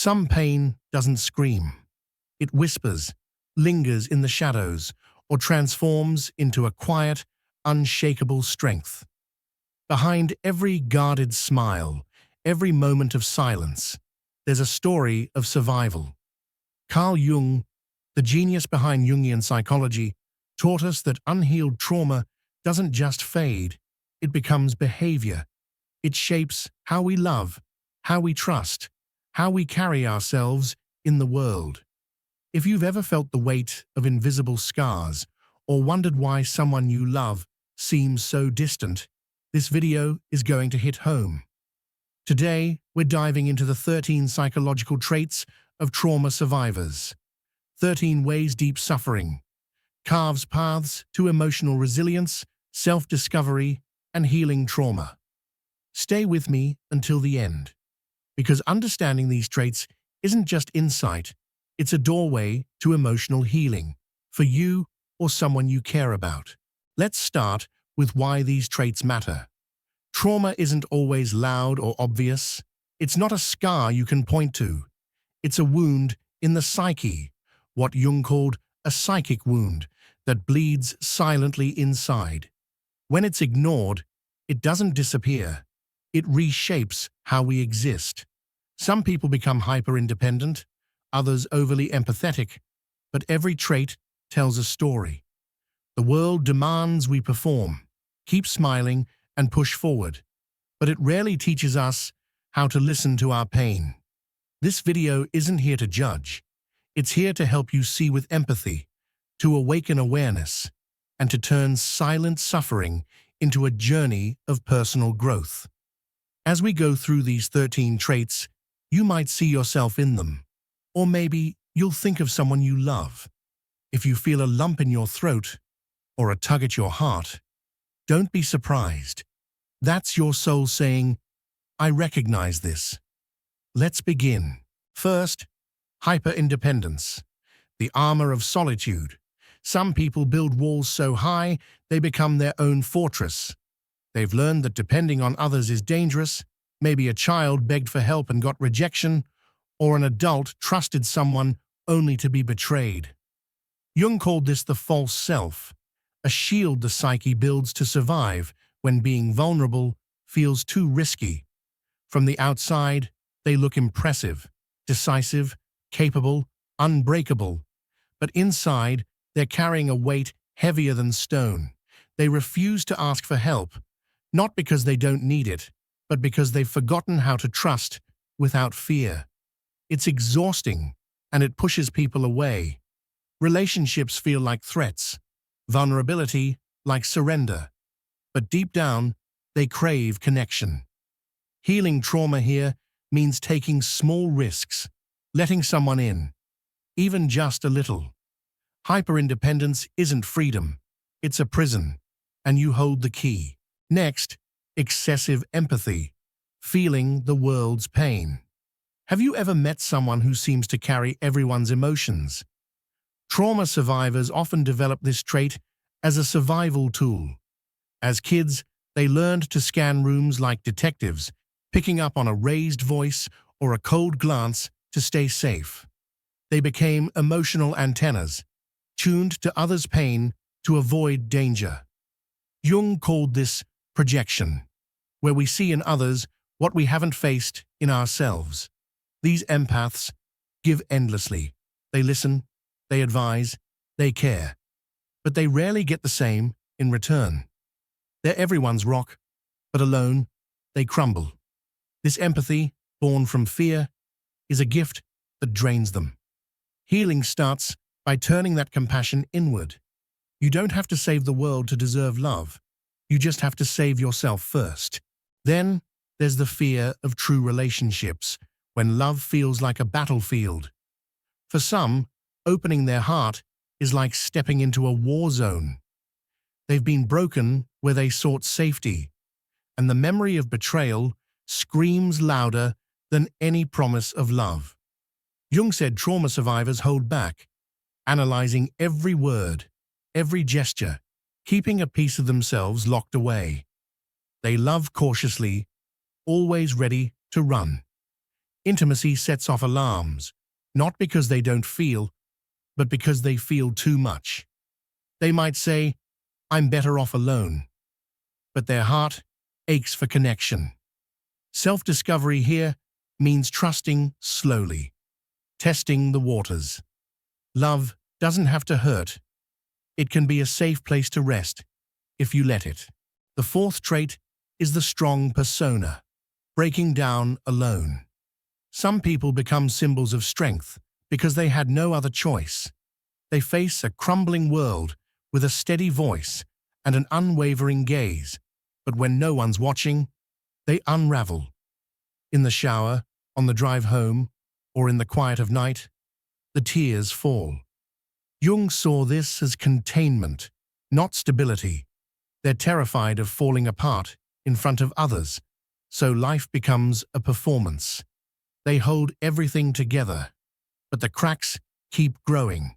Some pain doesn't scream. It whispers, lingers in the shadows, or transforms into a quiet, unshakable strength. Behind every guarded smile, every moment of silence, there's a story of survival. Carl Jung, the genius behind Jungian psychology, taught us that unhealed trauma doesn't just fade, it becomes behavior. It shapes how we love, how we trust, how we carry ourselves in the world. If you've ever felt the weight of invisible scars or wondered why someone you love seems so distant, this video is going to hit home. Today, we're diving into the 13 psychological traits of trauma survivors. 13 ways deep suffering carves paths to emotional resilience, self-discovery, and healing trauma. Stay with me until the end, because understanding these traits isn't just insight, it's a doorway to emotional healing for you or someone you care about. Let's start with why these traits matter. Trauma isn't always loud or obvious. It's not a scar you can point to. It's a wound in the psyche, what Jung called a psychic wound that bleeds silently inside. When it's ignored, it doesn't disappear. It reshapes how we exist. Some people become hyper-independent, others overly empathetic, but every trait tells a story. The world demands we perform, keep smiling, and push forward, but it rarely teaches us how to listen to our pain. This video isn't here to judge. It's here to help you see with empathy, to awaken awareness, and to turn silent suffering into a journey of personal growth. As we go through these 13 traits, you might see yourself in them, or maybe you'll think of someone you love. If you feel a lump in your throat or a tug at your heart, don't be surprised. That's your soul saying, I recognize this. Let's begin. First, hyperindependence, the armor of solitude. Some people build walls so high they become their own fortress. They've learned that depending on others is dangerous. Maybe a child begged for help and got rejection, or an adult trusted someone only to be betrayed. Jung called this the false self, a shield the psyche builds to survive when being vulnerable feels too risky. From the outside, they look impressive, decisive, capable, unbreakable. But inside, they're carrying a weight heavier than stone. They refuse to ask for help, not because they don't need it, but because they've forgotten how to trust without fear. It's exhausting, and it pushes people away. Relationships feel like threats, vulnerability like surrender. But deep down, they crave connection. Healing trauma here means taking small risks, letting someone in, even just a little. Hyperindependence isn't freedom, it's a prison, and you hold the key. Next, excessive empathy, feeling the world's pain. Have you ever met someone who seems to carry everyone's emotions? Trauma survivors often develop this trait as a survival tool. As kids, they learned to scan rooms like detectives, picking up on a raised voice or a cold glance to stay safe. They became emotional antennas, tuned to others' pain to avoid danger. Jung called this projection, where we see in others what we haven't faced in ourselves. These empaths give endlessly. They listen, they advise, they care. But they rarely get the same in return. They're everyone's rock, but alone, they crumble. This empathy, born from fear, is a gift that drains them. Healing starts by turning that compassion inward. You don't have to save the world to deserve love. You just have to save yourself first. Then, there's the fear of true relationships, when love feels like a battlefield. For some, opening their heart is like stepping into a war zone. They've been broken where they sought safety, and the memory of betrayal screams louder than any promise of love. Jung said trauma survivors hold back, analyzing every word, every gesture, keeping a piece of themselves locked away. They love cautiously, always ready to run. Intimacy sets off alarms, not because they don't feel, but because they feel too much. They might say, "I'm better off alone," but their heart aches for connection. Self-discovery here means trusting slowly, testing the waters. Love doesn't have to hurt. It can be a safe place to rest if you let it. The fourth trait is the strong persona, breaking down alone. Some people become symbols of strength because they had no other choice. They face a crumbling world with a steady voice and an unwavering gaze, but when no one's watching, they unravel. In the shower, on the drive home, or in the quiet of night, the tears fall. Jung saw this as containment, not stability. They're terrified of falling apart in front of others, so life becomes a performance. They hold everything together, but the cracks keep growing.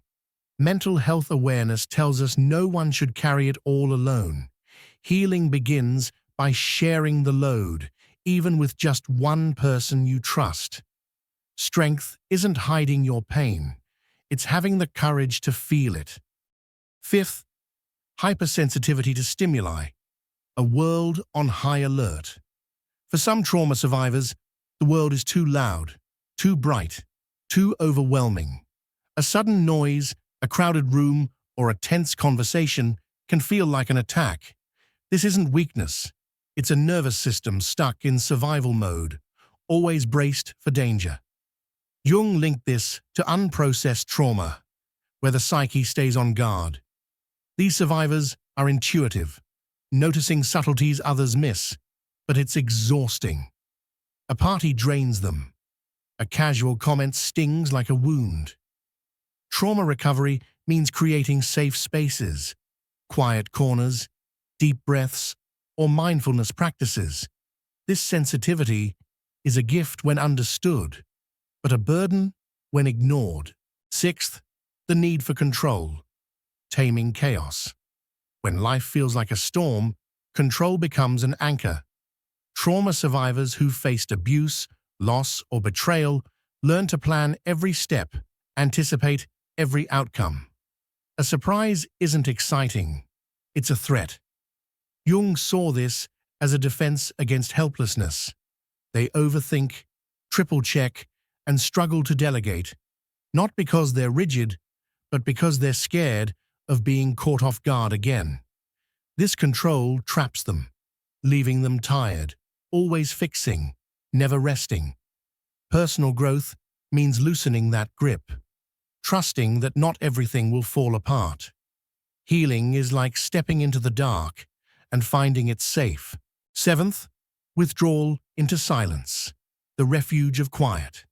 Mental health awareness tells us no one should carry it all alone. Healing begins by sharing the load, even with just one person you trust. Strength isn't hiding your pain. It's having the courage to feel it. Fifth, hypersensitivity to stimuli, a world on high alert. For some trauma survivors, the world is too loud, too bright, too overwhelming. A sudden noise, a crowded room, or a tense conversation can feel like an attack. This isn't weakness. It's a nervous system stuck in survival mode, always braced for danger. Jung linked this to unprocessed trauma, where the psyche stays on guard. These survivors are intuitive, noticing subtleties others miss, but it's exhausting. A party drains them. A casual comment stings like a wound. Trauma recovery means creating safe spaces, quiet corners, deep breaths, or mindfulness practices. This sensitivity is a gift when understood, but a burden when ignored. Sixth, the need for control, taming chaos. When life feels like a storm, control becomes an anchor. Trauma survivors who faced abuse, loss, or betrayal learn to plan every step, anticipate every outcome. A surprise isn't exciting, it's a threat. Jung saw this as a defense against helplessness. They overthink, triple-check, and struggle to delegate, not because they're rigid, but because they're scared of being caught off guard again. This control traps them, leaving them tired, always fixing, never resting. Personal growth means loosening that grip, trusting that not everything will fall apart. Healing is like stepping into the dark and finding it safe. Seventh, withdrawal into silence, the refuge of quiet.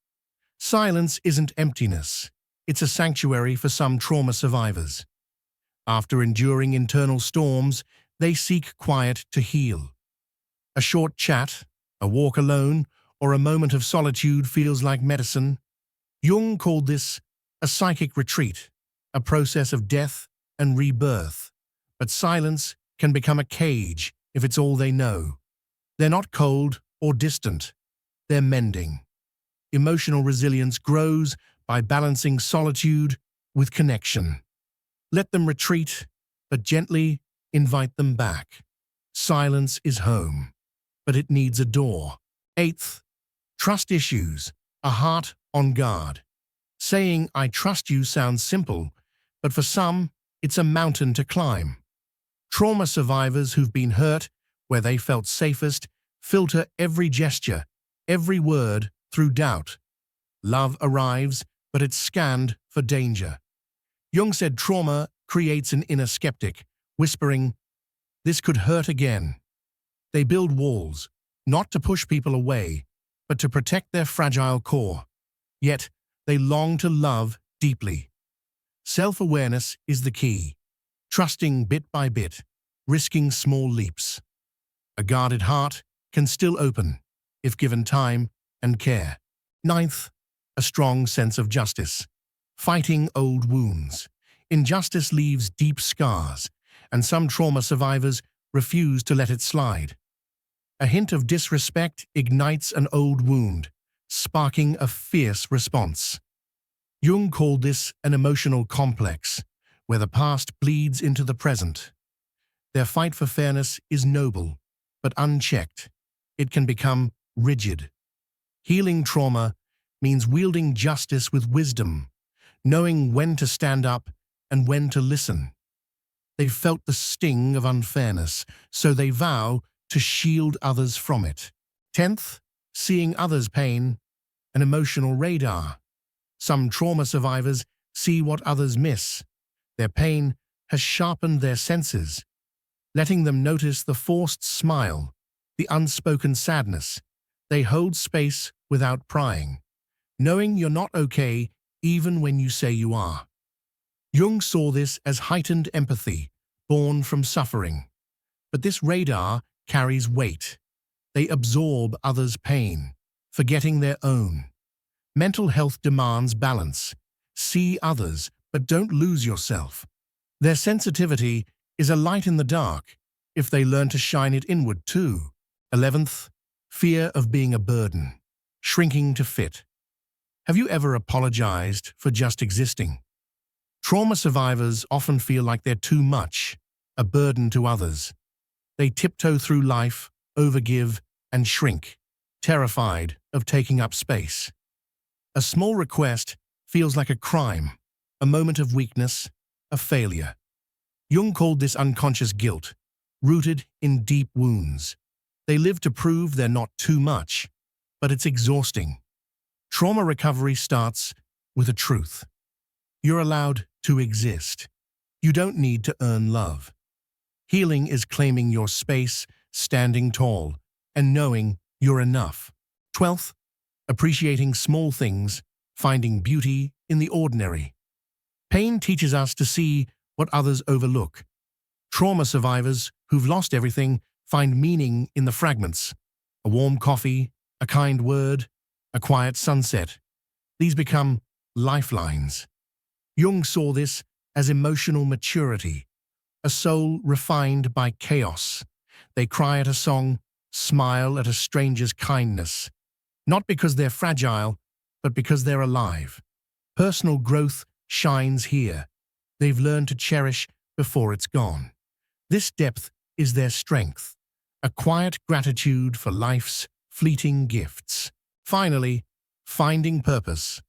Silence isn't emptiness. It's a sanctuary for some trauma survivors. After enduring internal storms, they seek quiet to heal. A short chat, a walk alone, or a moment of solitude feels like medicine. Jung called this a psychic retreat, a process of death and rebirth. But silence can become a cage if it's all they know. They're not cold or distant. They're mending. Emotional resilience grows by balancing solitude with connection. Let them retreat, but gently invite them back. Silence is home, but it needs a door. Eighth, trust issues, a heart on guard. Saying "I trust you" sounds simple, but for some, it's a mountain to climb. Trauma survivors who've been hurt where they felt safest filter every gesture, every word through doubt. Love arrives, but it's scanned for danger. Jung said trauma creates an inner skeptic, whispering, "This could hurt again." They build walls, not to push people away, but to protect their fragile core. Yet, they long to love deeply. Self-awareness is the key, trusting bit by bit, risking small leaps. A guarded heart can still open, if given time and care. Ninth, a strong sense of justice, fighting old wounds. Injustice leaves deep scars, and some trauma survivors refuse to let it slide. A hint of disrespect ignites an old wound, sparking a fierce response. Jung called this an emotional complex, where the past bleeds into the present. Their fight for fairness is noble, but unchecked, it can become rigid. Healing trauma means wielding justice with wisdom, knowing when to stand up and when to listen. They've felt the sting of unfairness, so they vow to shield others from it. 10th, seeing others' pain, an emotional radar. Some trauma survivors see what others miss. Their pain has sharpened their senses, letting them notice the forced smile, the unspoken sadness. They hold space without prying, knowing you're not okay even when you say you are. Jung saw this as heightened empathy, born from suffering. But this radar carries weight. They absorb others' pain, forgetting their own. Mental health demands balance. See others, but don't lose yourself. Their sensitivity is a light in the dark if they learn to shine it inward too. 11th, fear of being a burden, shrinking to fit. Have you ever apologized for just existing? Trauma survivors often feel like they're too much, a burden to others. They tiptoe through life, overgive, and shrink, terrified of taking up space. A small request feels like a crime, a moment of weakness, a failure. Jung called this unconscious guilt, rooted in deep wounds. They live to prove they're not too much, but it's exhausting. Trauma recovery starts with a truth. You're allowed to exist. You don't need to earn love. Healing is claiming your space, standing tall, and knowing you're enough. 12th, appreciating small things, finding beauty in the ordinary. Pain teaches us to see what others overlook. Trauma survivors who've lost everything find meaning in the fragments. A warm coffee, a kind word, a quiet sunset. These become lifelines. Jung saw this as emotional maturity, a soul refined by chaos. They cry at a song, smile at a stranger's kindness, not because they're fragile, but because they're alive. Personal growth shines here. They've learned to cherish before it's gone. This depth is their strength, a quiet gratitude for life's fleeting gifts. Finally, finding purpose,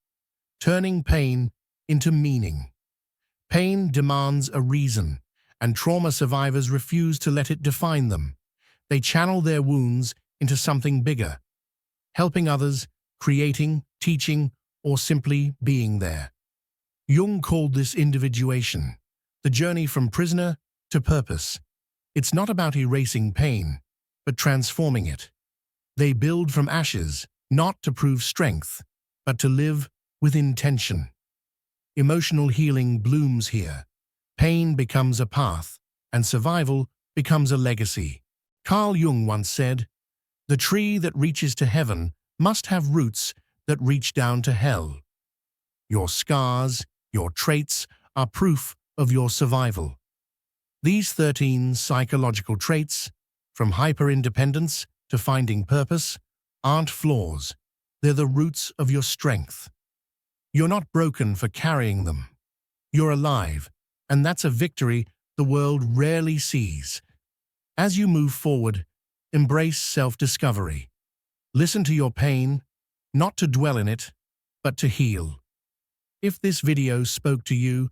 turning pain into meaning. Pain demands a reason, and trauma survivors refuse to let it define them. They channel their wounds into something bigger, helping others, creating, teaching, or simply being there. Jung called this individuation, the journey from prisoner to purpose. It's not about erasing pain, but transforming it. They build from ashes, not to prove strength, but to live with intention. Emotional healing blooms here. Pain becomes a path, and survival becomes a legacy. Carl Jung once said, "The tree that reaches to heaven must have roots that reach down to hell." Your scars, your traits, are proof of your survival. These 13 psychological traits, from hyperindependence to finding purpose, aren't flaws. They're the roots of your strength. You're not broken for carrying them. You're alive, and that's a victory the world rarely sees. As you move forward, embrace self-discovery. Listen to your pain, not to dwell in it, but to heal. If this video spoke to you,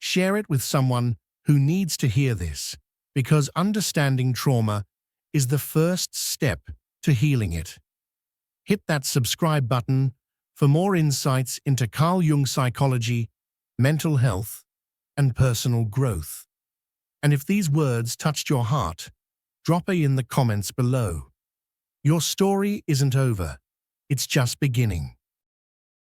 share it with someone who needs to hear this, because understanding trauma is the first step to healing it. Hit that subscribe button for more insights into Carl Jung psychology, mental health, and personal growth. And if these words touched your heart, drop a in the comments below. Your story isn't over, it's just beginning.